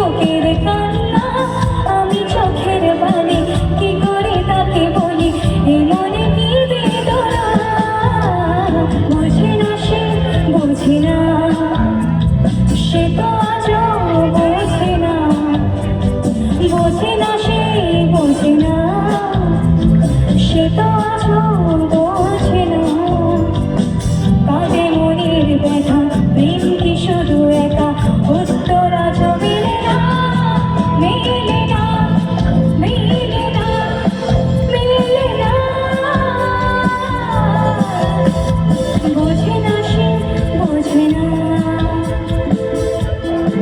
বুকের কান্না, আমি চোখের বালি, কি করে তাকে বলি এ মনে কি বেদনা। বোঝে না সে, বোঝে না, সে তো আজও বোঝে না। বোঝে না সে, বোঝে না, সে তো আজও বোঝে না।